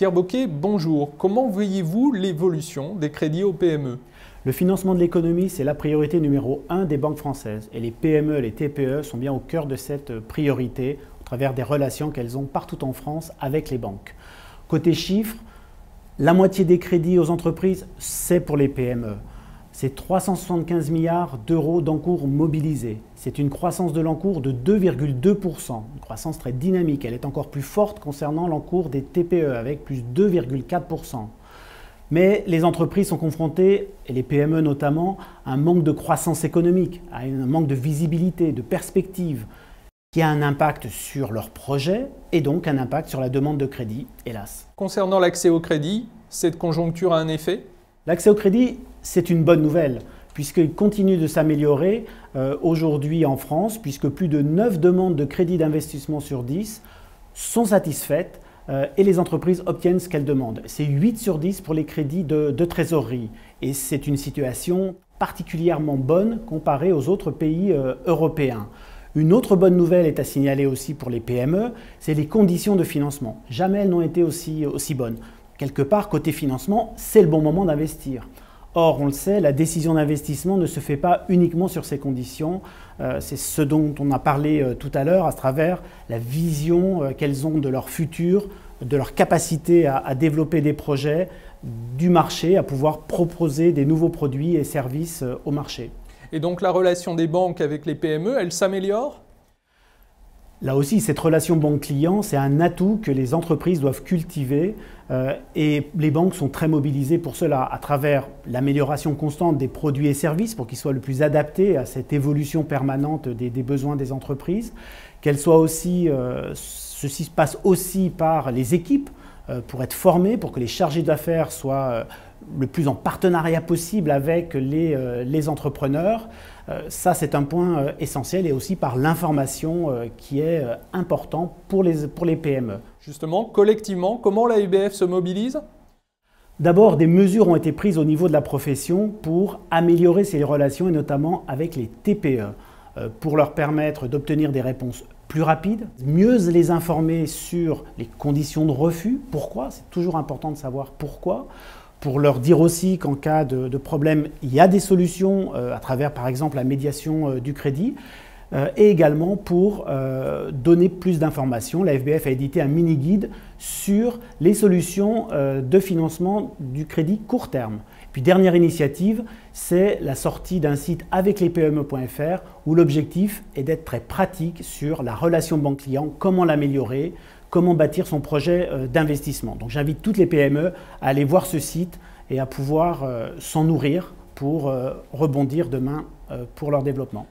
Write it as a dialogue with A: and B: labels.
A: Pierre Bocquet, bonjour. Comment voyez-vous l'évolution des crédits aux PME?
B: Le financement de l'économie, c'est la priorité numéro 1 des banques françaises. Et les PME, les TPE sont bien au cœur de cette priorité au travers des relations qu'elles ont partout en France avec les banques. Côté chiffres, la moitié des crédits aux entreprises, c'est pour les PME. C'est 375 milliards d'euros d'encours mobilisés. C'est une croissance de l'encours de 2,2%, une croissance très dynamique. Elle est encore plus forte concernant l'encours des TPE avec plus 2,4%. Mais les entreprises sont confrontées, et les PME notamment, à un manque de croissance économique, à un manque de visibilité, de perspective, qui a un impact sur leurs projets et donc un impact sur la demande de crédit, hélas.
A: Concernant l'accès au crédit, cette conjoncture a un effet?
B: L'accès au crédit, c'est une bonne nouvelle, puisqu'il continue de s'améliorer aujourd'hui en France, puisque plus de 9 demandes de crédit d'investissement sur 10 sont satisfaites et les entreprises obtiennent ce qu'elles demandent. C'est 8 sur 10 pour les crédits de trésorerie. Et c'est une situation particulièrement bonne comparée aux autres pays européens. Une autre bonne nouvelle est à signaler aussi pour les PME, c'est les conditions de financement. Jamais elles n'ont été aussi bonnes. Quelque part, côté financement, c'est le bon moment d'investir. Or, on le sait, la décision d'investissement ne se fait pas uniquement sur ces conditions. C'est ce dont on a parlé tout à l'heure, à travers la vision qu'elles ont de leur futur, de leur capacité à développer des projets, du marché, à pouvoir proposer des nouveaux produits et services au marché.
A: Et donc la relation des banques avec les PME, elle s'améliore?
B: Là aussi, cette relation banque-client, c'est un atout que les entreprises doivent cultiver et les banques sont très mobilisées pour cela, à travers l'amélioration constante des produits et services pour qu'ils soient le plus adaptés à cette évolution permanente des besoins des entreprises, qu'elles soient aussi, ceci passe aussi par les équipes pour être formées, pour que les chargés d'affaires soient le plus en partenariat possible avec les entrepreneurs. Ça, c'est un point essentiel et aussi par l'information qui est important pour les PME.
A: Justement, collectivement, comment la UBF se mobilise?
B: D'abord, des mesures ont été prises au niveau de la profession pour améliorer ces relations et notamment avec les TPE, pour leur permettre d'obtenir des réponses plus rapides, mieux les informer sur les conditions de refus, pourquoi, c'est toujours important de savoir pourquoi, pour leur dire aussi qu'en cas de problème, il y a des solutions à travers par exemple la médiation du crédit et également pour donner plus d'informations. La FBF a édité un mini-guide sur les solutions de financement du crédit court terme. Puis dernière initiative, c'est la sortie d'un site avec lespme.fr où l'objectif est d'être très pratique sur la relation banque-client, comment l'améliorer, comment bâtir son projet d'investissement. Donc j'invite toutes les PME à aller voir ce site et à pouvoir s'en nourrir pour rebondir demain pour leur développement.